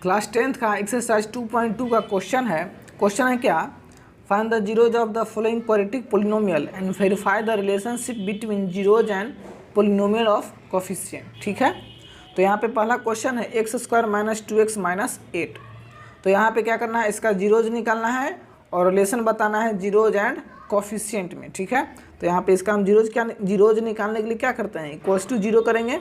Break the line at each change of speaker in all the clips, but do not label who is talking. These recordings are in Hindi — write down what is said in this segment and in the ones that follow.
क्लास 10th का एक्सरसाइज 2.2 का क्वेश्चन है क्या, find the zeros of the following quadratic polynomial and verify the relationship between zeros and polynomial of coefficient. ठीक है, तो यहाँ पे पहला क्वेश्चन है x² - 2x - 8। तो यहाँ पे क्या करना है, इसका जीरोज निकालना है और रिलेशन बताना है जीरोज एंड कोफिशिएंट में। ठीक है, तो यहाँ पे इसका हम जीरोज निकालने के लिए क्या करते हैं, इक्वल्स टू जीरो करेंगे।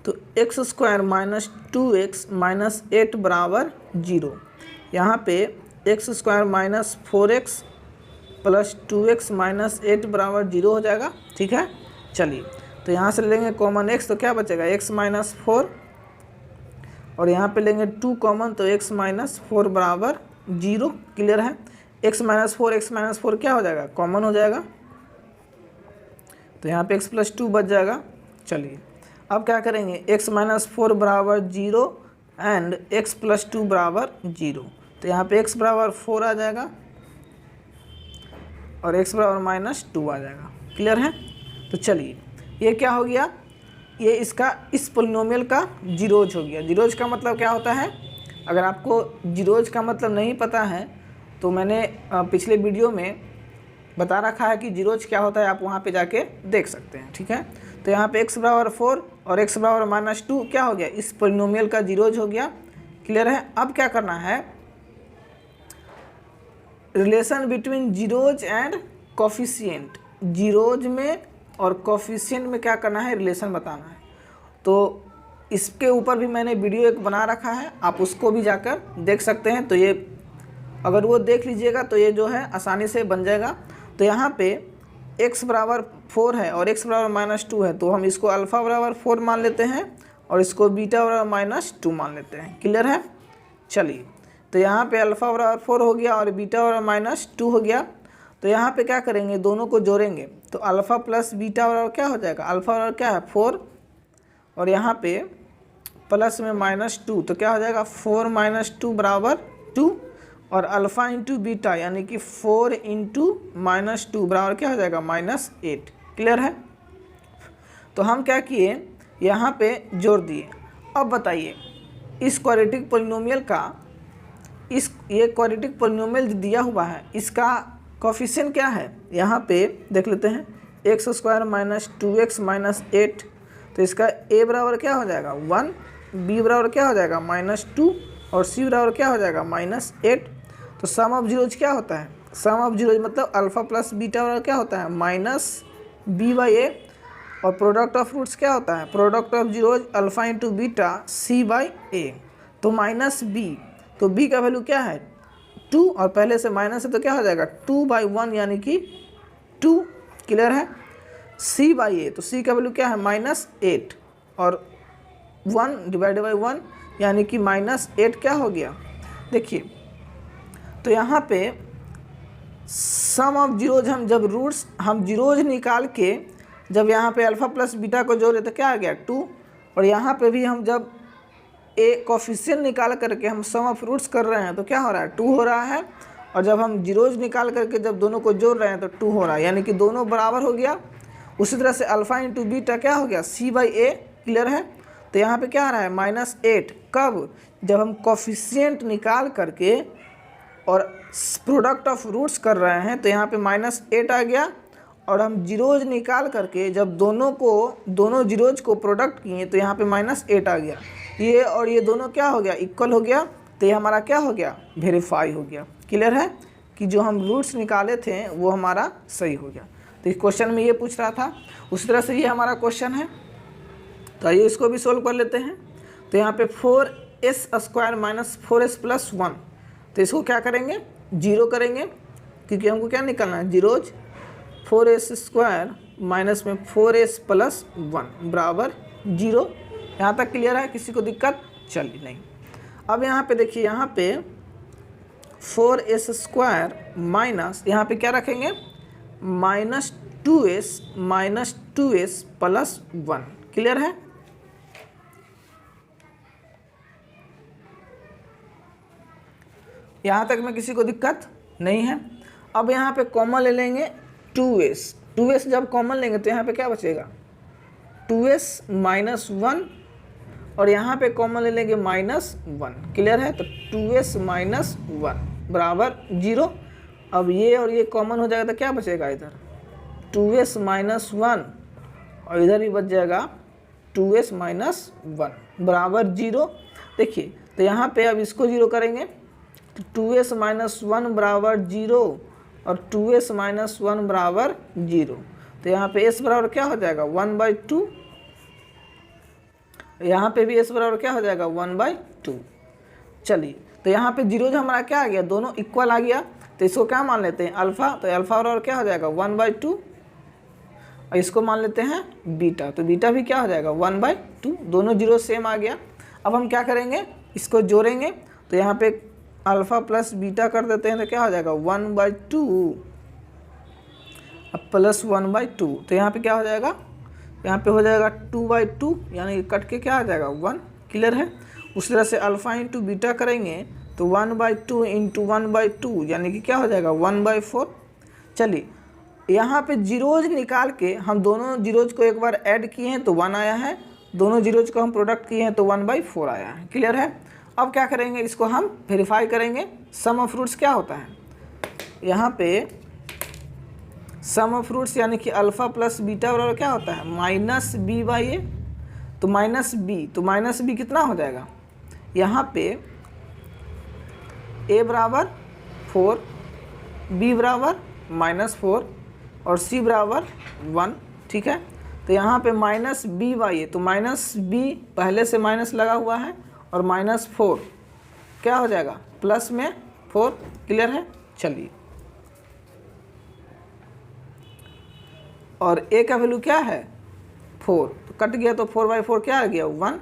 तो x² - 2x - 8 बराबर 0। यहाँ पे x² - 4x + 2x - 8 बराबर 0 हो जाएगा। ठीक है, चलिए तो यहाँ से लेंगे कॉमन x, तो क्या बचेगा x - 4 और यहाँ पे लेंगे 2 कॉमन, तो x - 4 बराबर 0। क्लियर है, x - 4 क्या हो जाएगा, कॉमन हो जाएगा, तो यहाँ पे x + 2 बच जाएगा। चलिए अब क्या करेंगे, x - 4 बराबर 0 एंड x + 2 बराबर 0। तो यहाँ पे x बराबर 4 आ जाएगा और x बराबर -2 आ जाएगा। क्लियर है, तो चलिए ये क्या हो गया, ये इसका इस पोलिनोमियल का जीरोज हो गया। जीरोज का मतलब क्या होता है, अगर आपको जीरोज का मतलब नहीं पता है तो मैंने पिछले वीडियो में बता रखा है कि जीरोज क्या होता है, आप वहाँ पे जाके देख सकते हैं। ठीक है, तो यहाँ पे x बराबर 4 और x बराबर -2 क्या हो गया, इस पोलिनोमियल का जीरोज हो गया। क्लियर है, अब क्या करना है, relation between zeros and coefficient, zeros में और कोफिशिएंट में क्या करना है, रिलेशन बताना है। तो इसके ऊपर भी मैंने वीडियो एक बना रखा है, आप उसको भी जाकर देख सकते हैं। तो ये अगर वो देख लीजिएगा तो ये जो है आसानी से बन जाएगा। तो यहाँ पे x बराबर 4 है और x बराबर -2 है, तो हम इसको अल्फ़ा बराबर 4 मान लेते हैं और इसको बीटा बराबर -2 मान लेते हैं। क्लियर है, चलिए तो यहाँ पे अल्फ़ा बराबर 4 हो गया और बीटा बराबर -2 हो गया। तो यहाँ पे क्या करेंगे, दोनों को जोड़ेंगे, तो अल्फ़ा प्लस बीटा बराबर क्या हो जाएगा, अल्फ़ा बराबर क्या है 4 और यहाँ पे प्लस में -2, तो क्या हो जाएगा 4 - 2 बराबर 2 और अल्फ़ा इंटू बीटा यानी कि 4 × -2 बराबर क्या हो जाएगा -8। क्लियर है, तो हम क्या किए, यहाँ पे जोड़ दिए। अब बताइए इस क्वाड्रेटिक पोलिनोमियल का, ये क्वाड्रेटिक पोलिनोमियल दिया हुआ है, इसका कोफिशिएंट क्या है, यहाँ पे देख लेते हैं, x² - 2x - 8। तो इसका a बराबर क्या हो जाएगा 1, b बराबर क्या हो जाएगा -2 और c बराबर क्या हो जाएगा -8। तो सम ऑफ जीरोज क्या होता है, सम ऑफ जीरोज मतलब अल्फ़ा प्लस बीटा बराबर क्या होता है -b/a और प्रोडक्ट ऑफ रूट्स क्या होता है, product of zeros alpha into beta c/a। तो -b, तो b का वैल्यू क्या है 2 और पहले से माइनस है तो क्या हो जाएगा 2/1 यानी कि 2। क्लियर है, c/a, तो c का वैल्यू क्या है -8 और 1/1 यानी कि -8 क्या हो गया। देखिए तो यहाँ पे सम ऑफ जीरोज, हम जब रूट्स हम जीरोज निकाल के जब यहाँ पे अल्फ़ा प्लस बीटा को जोड़े तो क्या आ गया 2 और यहाँ पे भी हम जब ए कोफिशिएंट निकाल करके हम सम ऑफ रूट्स कर रहे हैं तो क्या हो रहा है 2 हो रहा है और जब हम जीरोज निकाल करके जब दोनों को जोड़ रहे हैं तो 2 हो रहा है, यानी कि दोनों बराबर हो गया। उसी तरह से अल्फ़ा इंटू बीटा क्या हो गया c/a। क्लियर है, तो यहाँ पे क्या आ रहा है -8, कब, जब हम कोफिशिएंट निकाल करके और प्रोडक्ट ऑफ रूट्स कर रहे हैं तो यहाँ पे -8 आ गया और हम जीरोज निकाल करके जब दोनों जीरोज को प्रोडक्ट किए तो यहाँ पे -8 आ गया। ये और ये दोनों क्या हो गया, इक्वल हो गया, तो ये हमारा क्या हो गया, वेरीफाई हो गया। क्लियर है कि जो हम रूट्स निकाले थे वो हमारा सही हो गया। तो इस क्वेश्चन में ये पूछ रहा था, उसी तरह से ये हमारा क्वेश्चन है। तो आइए इसको भी सोल्व कर लेते हैं। तो यहाँ पे 4s² - 4s + 1, तो इसको क्या करेंगे, जीरो करेंगे, क्योंकि हमको क्या निकालना है जीरोज। 4s² माइनस में 4s + 1 बराबर 0। यहाँ तक क्लियर है, किसी को दिक्कत चलिए नहीं। अब यहाँ पे देखिए, यहाँ पे 4s² माइनस यहाँ पे क्या रखेंगे -2s + 1। क्लियर है, यहाँ तक में किसी को दिक्कत नहीं है। अब यहाँ पे कॉमन ले लेंगे 2s जब कॉमन लेंगे तो यहाँ पे क्या बचेगा 2s - 1 और यहाँ पे कॉमन ले लेंगे -1। क्लियर है? तो 2s - 1 बराबर 0। अब ये और ये कॉमन हो जाएगा तो क्या बचेगा इधर 2s - 1 और इधर भी बच जाएगा 2s - 1 बराबर 0। देखिए तो यहाँ पे अब इसको 0 करेंगे तो 2s - 1 बराबर 0 और 2s - 1 बराबर 0। तो यहाँ पे s बराबर क्या हो जाएगा 1/2। यहाँ पे भी s बराबर क्या हो जाएगा 1/2। चलिए तो यहाँ पे 0 जो हमारा क्या आ गया, दोनों इक्वल आ गया, तो इसको क्या मान लेते हैं अल्फ़ा। तो अल्फ़ा बराबर क्या हो जाएगा 1/2 और इसको मान लेते हैं बीटा। तो बीटा भी क्या हो जाएगा 1/2, दोनों 0 सेम आ गया। अब हम क्या करेंगे, इसको जोड़ेंगे। तो यहाँ पे अल्फ़ा प्लस बीटा कर देते हैं तो क्या हो जाएगा 1/2 अब प्लस 1/2। तो यहाँ पे क्या हो जाएगा, यहाँ पे हो जाएगा 2/2 यानी कट के क्या आ जाएगा 1। क्लियर है? उसी तरह से अल्फ़ा इंटू बीटा करेंगे तो 1/2 इंटू 1/2 यानी कि क्या हो जाएगा 1/4। चलिए यहाँ पे जीरोज निकाल के हम दोनों जीरोज को एक बार ऐड किए हैं तो 1 आया है, दोनों जीरोज को हम प्रोडक्ट किए हैं तो 1/4 आया है। क्लियर है? अब क्या करेंगे, इसको हम वेरीफाई करेंगे। सम ऑफ रूट्स क्या होता है, यहाँ पे सम ऑफ रूट्स यानी कि अल्फ़ा प्लस बीटा बराबर क्या होता है -b/a। तो -b कितना हो जाएगा, यहाँ पे a बराबर 4, b बराबर -4 और c बराबर 1। ठीक है? तो यहाँ पे -b/a, तो -b पहले से माइनस लगा हुआ है और -4 क्या हो जाएगा प्लस में 4। क्लियर है? चलिए और a का वैल्यू क्या है 4, तो कट गया तो 4/4 क्या आ गया 1।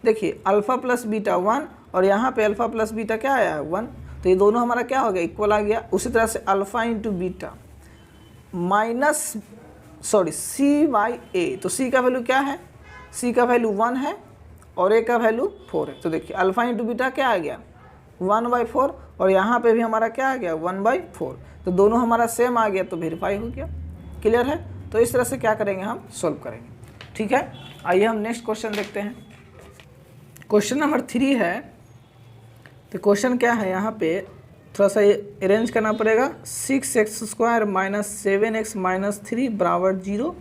देखिए अल्फ़ा प्लस बीटा 1 और यहाँ पे अल्फ़ा प्लस बीटा क्या आया है 1। तो ये दोनों हमारा क्या हो गया इक्वल आ गया। उसी तरह से अल्फ़ा इंटू बीटा c/a, तो c का वैल्यू क्या है, c का वैल्यू 1 है और a का वैल्यू 4 है। तो देखिए अल्फ़ा इंटू बीटा क्या आ गया 1/4 और यहाँ पे भी हमारा क्या आ गया 1/4। तो दोनों हमारा सेम आ गया तो वेरीफाई हो गया। क्लियर है? तो इस तरह से क्या करेंगे हम सॉल्व करेंगे। ठीक है, आइए हम नेक्स्ट क्वेश्चन देखते हैं। क्वेश्चन नंबर 3 है। तो क्वेश्चन क्या है, यहाँ पे थोड़ा सा अरेंज करना पड़ेगा। 6x² - 7x - 3 बराबर 0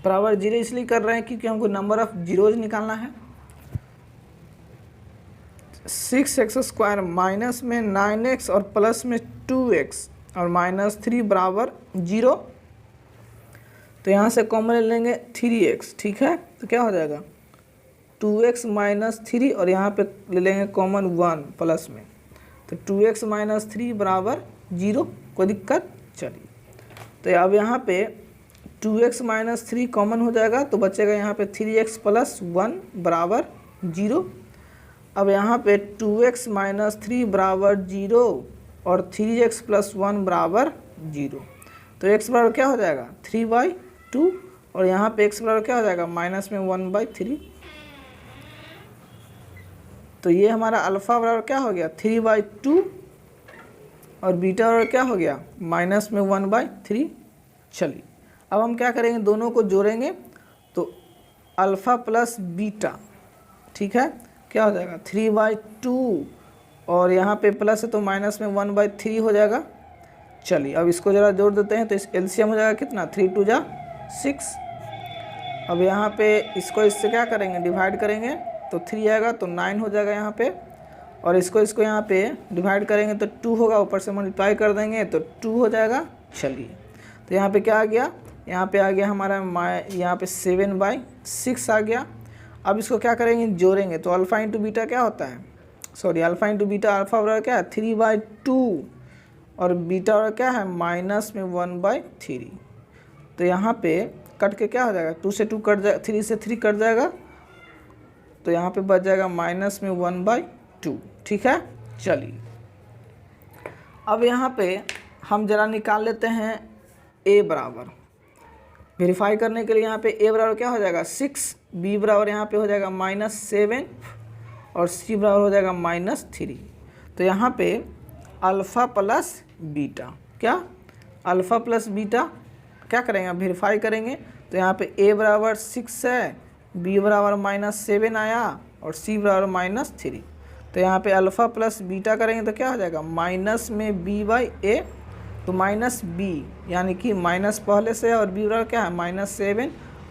बराबर 0 इसलिए कर रहे हैं क्योंकि हमको नंबर ऑफ जीरोज निकालना है। 6x² माइनस में 9x और प्लस में 2x और -3 बराबर 0। तो यहाँ से कॉमन ले लेंगे 3x। ठीक है? तो क्या हो जाएगा 2x - 3 और यहाँ पे ले लेंगे कॉमन 1 प्लस में, तो 2x - 3 बराबर 0। कोई दिक्कत? चलिए तो अब यहाँ पे 2x - 3 कॉमन हो जाएगा तो बचेगा यहाँ पे 3x + 1 बराबर 0। अब यहाँ पे 2x - 3 बराबर 0 और 3x + 1 बराबर 0। तो x बराबर क्या हो जाएगा 3/2 और यहाँ पे x बराबर क्या हो जाएगा -1/3। तो ये हमारा अल्फ़ा बराबर क्या हो गया 3/2 और बीटा बराबर क्या हो गया -1/3। चलिए अब हम क्या करेंगे, दोनों को जोड़ेंगे तो अल्फ़ा प्लस बीटा, ठीक है, क्या हो जाएगा 3/2 और यहाँ पे प्लस है तो -1/3 हो जाएगा। चलिए अब इसको ज़रा जोड़ देते हैं तो इस एलसीएम हो जाएगा कितना 3 × 2 = 6। अब यहाँ पे इसको इससे क्या करेंगे डिवाइड करेंगे तो 3 आएगा तो 9 हो जाएगा यहाँ पे, और इसको यहाँ पे डिवाइड करेंगे तो 2 होगा, ऊपर से मल्टीप्लाई कर देंगे तो 2 हो जाएगा। चलिए तो यहाँ पे क्या आ गया, यहाँ पे आ गया हमारा यहाँ पे 7/6 आ गया। अब इसको क्या करेंगे जोड़ेंगे तो अल्फ़ा इंटू बीटा क्या होता है, sorry alpha into beta alpha बराबर क्या है 3/2 और बीटा बराबर क्या है -1/3। तो यहाँ पे कट के क्या हो जाएगा 2 से 2 कट जाएगा, 3 से 3 कट जाएगा तो यहाँ पे बच जाएगा -1/2। ठीक है? चलिए अब यहाँ पे हम ज़रा निकाल लेते हैं a बराबर, वेरीफाई करने के लिए यहाँ पे a बराबर क्या हो जाएगा 6, b बराबर यहाँ पे हो जाएगा -7 और c बराबर हो जाएगा -3। तो यहाँ पे अल्फ़ा प्लस बीटा, क्या अल्फ़ा प्लस बीटा क्या करेंगे वेरीफाई करेंगे तो यहाँ पे a बराबर 6 है, b बराबर -7 आया और सी बराबर -3। तो यहाँ पे अल्फ़ा प्लस बीटा करेंगे तो क्या हो जाएगा, माइनस में बी बाई ए, तो माइनस बी यानी कि माइनस पहले से है और बी बराबर क्या है -7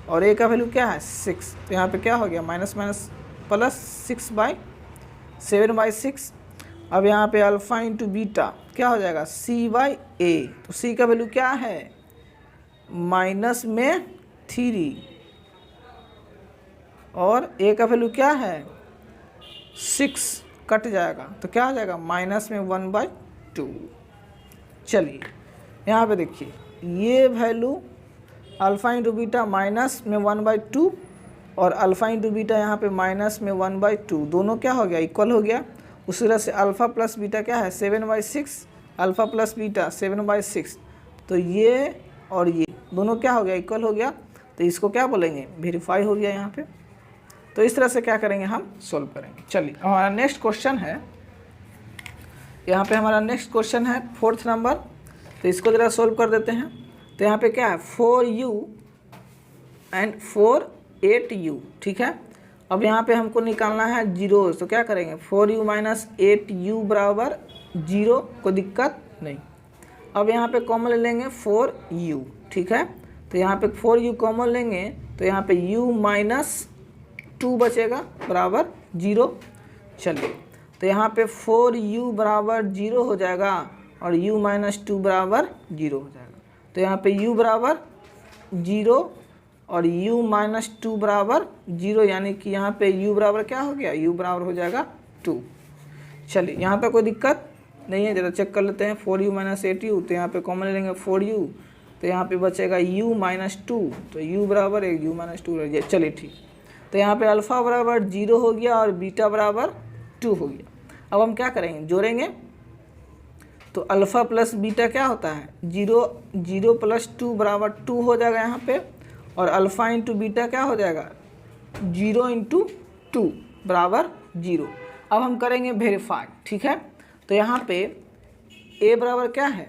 और ए का वैल्यू क्या है 6। तो यहाँ पे क्या हो गया माइनस माइनस प्लस 7/6। अब यहाँ पे अल्फ़ा इंटू बीटा क्या हो जाएगा सी बाई ए, तो सी का वैल्यू क्या है -3 और ए का वैल्यू क्या है 6, कट जाएगा तो क्या हो जाएगा -1/2। चलिए यहाँ पे देखिए ये वैल्यू अल्फ़ा इंटू बीटा -1/2 और अल्फ़ा इंटू बीटा यहाँ पे -1/2 दोनों क्या हो गया इक्वल हो गया। उसी तरह से अल्फ़ा प्लस बीटा क्या है 7/6, अल्फ़ा प्लस बीटा 7/6, तो ये और ये दोनों क्या हो गया इक्वल हो गया। तो इसको क्या बोलेंगे वेरीफाई हो गया यहाँ पे। तो इस तरह से क्या करेंगे हम सोल्व करेंगे। चलिए हमारा नेक्स्ट क्वेश्चन है, यहाँ पे हमारा नेक्स्ट क्वेश्चन है 4th नंबर। तो इसको ज़रा सोल्व कर देते हैं। तो यहाँ पे क्या है 4u एंड 8u, ठीक है। अब यहाँ पे हमको निकालना है जीरोज, तो क्या करेंगे 4u माइनस 8u बराबर 0, कोई दिक्कत नहीं। अब यहाँ पे कॉमन ले लेंगे 4u, ठीक है। तो यहाँ पे 4u कॉमन लेंगे तो यहाँ पे u -2 बचेगा बराबर 0। चलिए तो यहाँ पे 4u बराबर 0 हो जाएगा और u -2 बराबर 0 हो जाएगा। तो यहाँ पे u बराबर 0 और u -2 बराबर 0, यानी कि यहाँ पे u बराबर क्या हो गया u बराबर हो जाएगा 2। चलिए यहाँ पे कोई दिक्कत नहीं है, ज़रा चेक कर लेते हैं 4u माइनस 8u। तो यहाँ पे कॉमन ले लेंगे 4u, तो यहाँ पे बचेगा u -2, तो u बराबर है u -2 रह गया। चलिए ठीक, तो यहाँ पे अल्फ़ा बराबर 0 हो गया और बीटा बराबर 2 हो गया। अब हम क्या करेंगे जोड़ेंगे, तो अल्फ़ा प्लस बीटा क्या होता है 0 + 2 बराबर 2 हो जाएगा यहाँ पे, और अल्फ़ा इंटू बीटा क्या हो जाएगा 0 × 2 बराबर 0। अब हम करेंगे वेरीफाई, ठीक है। तो यहाँ पे a बराबर क्या है,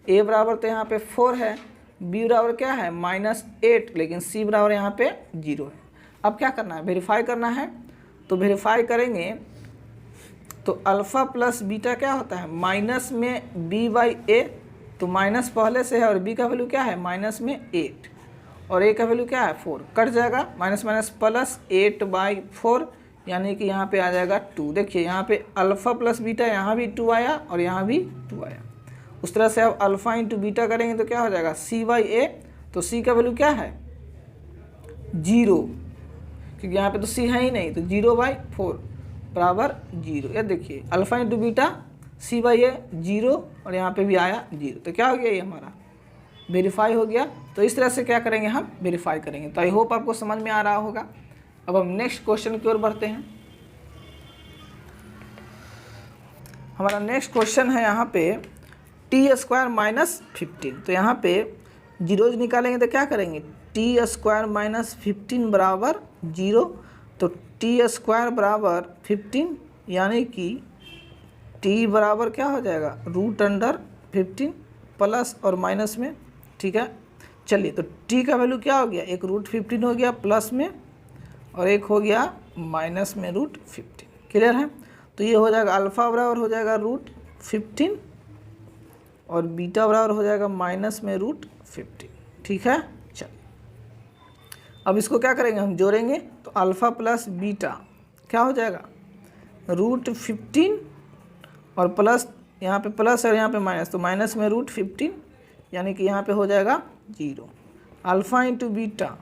a बराबर तो यहाँ पे 4 है, b बराबर क्या है -8, लेकिन c बराबर यहाँ पे 0 है। अब क्या करना है वेरीफाई करना है। तो वेरीफाई करेंगे तो अल्फ़ा प्लस बीटा क्या होता है माइनस में b/a, तो माइनस पहले से है और b का वैल्यू क्या है -8 और a का वैल्यू क्या है 4, कट जाएगा माइनस माइनस प्लस 8/4, यानी कि यहाँ पे आ जाएगा 2। देखिए यहाँ पे अल्फ़ा प्लस बीटा यहाँ भी 2 आया और यहाँ भी 2 आया। उस तरह से अब अल्फ़ा इंटू बीटा करेंगे तो क्या हो जाएगा c/a, तो c का वैल्यू क्या है 0, क्योंकि यहाँ पे तो c है ही नहीं, तो 0/4 बराबर 0। ये देखिए अल्फ़ा इंटू बीटा c/a 0 और यहाँ पे भी आया 0, तो क्या हो गया ये हमारा वेरीफाई हो गया। तो इस तरह से क्या करेंगे हम वेरीफाई करेंगे। तो आई होप आपको समझ में आ रहा होगा। अब हम नेक्स्ट क्वेश्चन की ओर बढ़ते हैं। हमारा नेक्स्ट क्वेश्चन है यहाँ पे t² - 15। तो यहाँ पे जीरोज निकालेंगे तो क्या करेंगे t² - 15 बराबर 0। तो t² बराबर 15 यानी कि t बराबर क्या हो जाएगा √15 प्लस और माइनस में, ठीक है। चलिए तो t का वैल्यू क्या हो गया, एक √15 हो गया प्लस में और एक हो गया माइनस में √15, क्लियर है। तो ये हो जाएगा अल्फ़ा बराबर हो जाएगा √15 और बीटा बराबर हो जाएगा माइनस में √15, ठीक है। चलिए अब इसको क्या करेंगे हम जोड़ेंगे, तो अल्फ़ा प्लस बीटा क्या हो जाएगा √15 और प्लस यहाँ पे प्लस और यहाँ पे माइनस, तो माइनस में √15 यानी कि यहाँ पे हो जाएगा 0। अल्फ़ा इंटू बीटा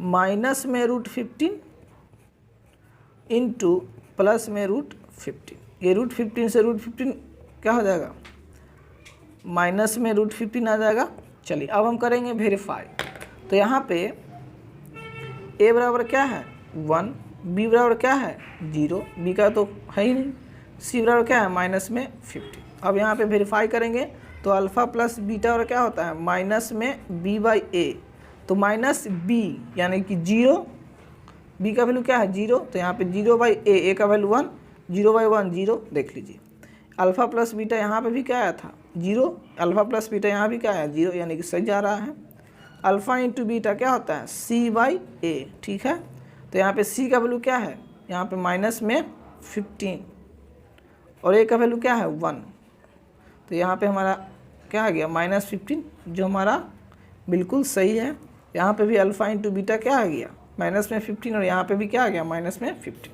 माइनस में √15 इंटू प्लस में √15, ये √15 से √15 क्या हो जाएगा माइनस में √15 आ जाएगा। चलिए अब हम करेंगे वेरीफाई। तो यहाँ पे a बराबर क्या है 1, b बराबर क्या है 0, b का तो है ही नहीं, c बराबर क्या है माइनस में 15। अब यहाँ पे वेरीफाई करेंगे तो अल्फ़ा प्लस बीटा और क्या होता है माइनस में b/a, तो माइनस b यानी कि 0, b का वैल्यू क्या है 0, तो यहाँ पे 0/a, a का वैल्यू 1, 0/1 0। देख लीजिए अल्फ़ा प्लस बीटा यहाँ पे भी क्या आया था 0, अल्फ़ा प्लस बीटा यहाँ भी क्या आया 0, यानी कि सही जा रहा है। अल्फ़ा इंटू बीटा क्या होता है c/a, ठीक है। तो यहाँ पे c का वैल्यू क्या है, यहाँ पे माइनस में 15 और ए का वैल्यू क्या है 1, तो यहाँ पे हमारा क्या आ गया -15, जो हमारा बिल्कुल सही है। यहाँ पे भी अल्फ़ा इंटू बीटा क्या आ गया -15 और यहाँ पे भी क्या आ गया -15,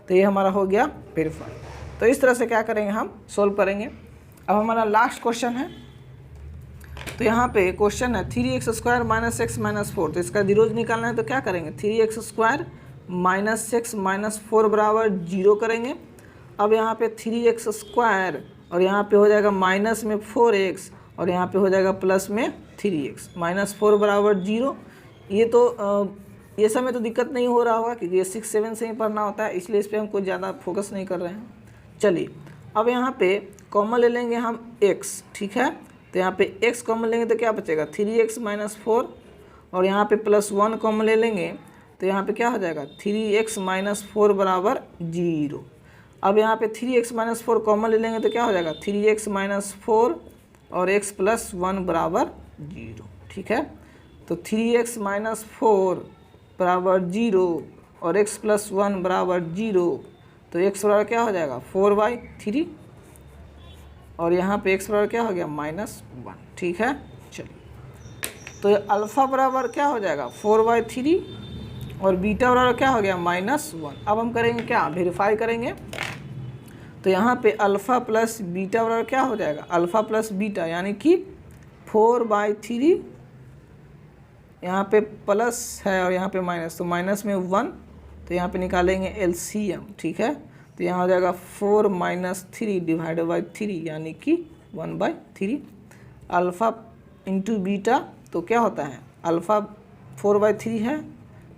तो ये हमारा हो गया वेरीफाई। तो इस तरह से क्या करेंगे हम सोल्व करेंगे। अब हमारा लास्ट क्वेश्चन है, तो यहाँ पे क्वेश्चन है 3x² - x - 4, तो इसका जीरोज निकालना है तो क्या करेंगे 3x² - x - 4 बराबर 0 करेंगे। अब यहाँ पे 3x² और यहाँ पे हो जाएगा माइनस में 4x और यहाँ पे हो जाएगा प्लस में 3x, -4 बराबर 0। ये तो ये सब में तो दिक्कत नहीं हो रहा होगा क्योंकि ये 6, 7 से ही पढ़ना होता है, इसलिए इस पर हम कुछ ज़्यादा फोकस नहीं कर रहे हैं। चलिए अब यहाँ पे कॉमन ले लेंगे हम x, ठीक है, तो यहाँ पे x कॉमन लेंगे तो क्या बचेगा 3x - 4 और यहाँ पे +1 कॉमन ले लेंगे तो यहाँ पे क्या हो जाएगा 3x - 4 बराबर 0। अब यहाँ पे 3x - 4 कॉमन ले लेंगे तो क्या हो जाएगा 3x - 4 और x + 1 बराबर 0, ठीक है। तो 3x - 4 बराबर 0 और x + 1 बराबर 0, तो x बराबर क्या हो जाएगा 4/3 और यहाँ पे x बराबर क्या हो गया -1, ठीक है। चलिए तो अल्फ़ा बराबर क्या हो जाएगा 4/3 और बीटा बराबर क्या हो गया -1। अब हम करेंगे क्या वेरीफाई करेंगे, तो यहाँ पे अल्फ़ा प्लस बीटा बराबर क्या हो जाएगा अल्फ़ा प्लस बीटा यानी कि 4/3, यहाँ पे प्लस है और यहाँ पे माइनस, तो माइनस में 1, तो यहाँ पे निकालेंगे एलसीएम, ठीक है। तो यहाँ हो जाएगा 4 - 3 डिवाइडेड बाई 3 यानी कि 1/3। अल्फ़ा इंटू बीटा तो क्या होता है अल्फ़ा 4/3 है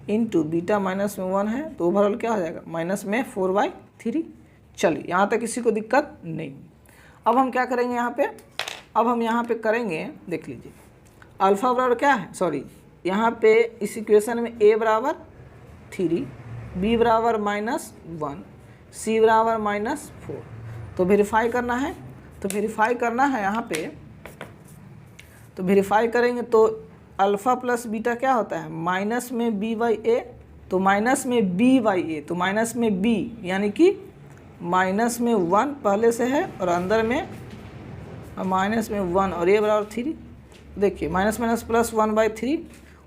इंटू बीटा माइनस में 1 है, तो ओवरऑल क्या हो जाएगा माइनस में 4/3। चलिए यहाँ तक किसी को दिक्कत नहीं। अब हम क्या करेंगे यहाँ पे, अब हम यहाँ पे करेंगे, देख लीजिए अल्फ़ा बराबर क्या है, सॉरी यहाँ पे इस इक्वेशन में a बराबर 3, b बराबर -1, c बराबर -4, तो वेरीफाई करना है। तो वेरीफाई करना है यहाँ पे, तो वेरीफाई करेंगे तो अल्फ़ा प्लस बीटा क्या होता है माइनस में b/a, तो माइनस में b/a, तो माइनस में b यानी कि माइनस में 1 पहले से है और अंदर में माइनस में 1 और a बराबर 3। देखिए माइनस माइनस प्लस 1/3।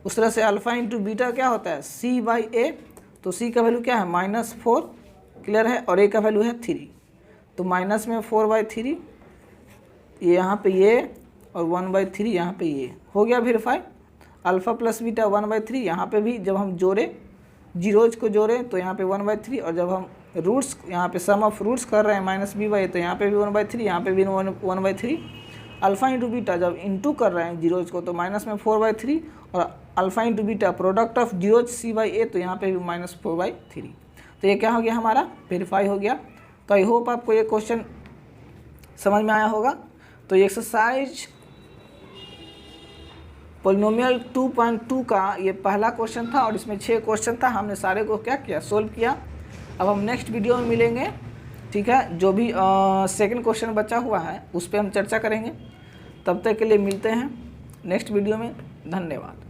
उस तरह से अल्फ़ा इंटू बीटा क्या होता है c/a, तो c का वैल्यू क्या है -4, क्लियर है, और a का वैल्यू है 3, तो माइनस में 4/3 ये यहाँ पे ये और 1/3 यहाँ पे ये हो गया वेरीफाई। अल्फ़ा प्लस बीटा 1/3, यहाँ पे भी जब हम जोड़े जीरोज को जोड़े तो यहाँ पे 1/3, और जब हम रूट्स यहाँ पे सम ऑफ रूट्स कर रहे हैं -b/a, तो यहाँ पे भी 1/3, यहाँ पे भी 1/3। अल्फ़ा इंटू बीटा जब इंटू कर रहे हैं जीरोज को तो माइनस में 4/3, और alpha into beta product of zeros c/a, तो यहाँ पे भी -4/3। तो ये क्या हो गया हमारा वेरीफाई हो गया। तो आई होप आपको ये क्वेश्चन समझ में आया होगा। तो ये एक्सरसाइज पॉलिनोमियल 2.2 का ये पहला क्वेश्चन था और इसमें 6 क्वेश्चन था, हमने सारे को क्या किया सोल्व किया। अब हम नेक्स्ट वीडियो में मिलेंगे, ठीक है, जो भी सेकंड क्वेश्चन बचा हुआ है उस पर हम चर्चा करेंगे। तब तक के लिए मिलते हैं नेक्स्ट वीडियो में, धन्यवाद।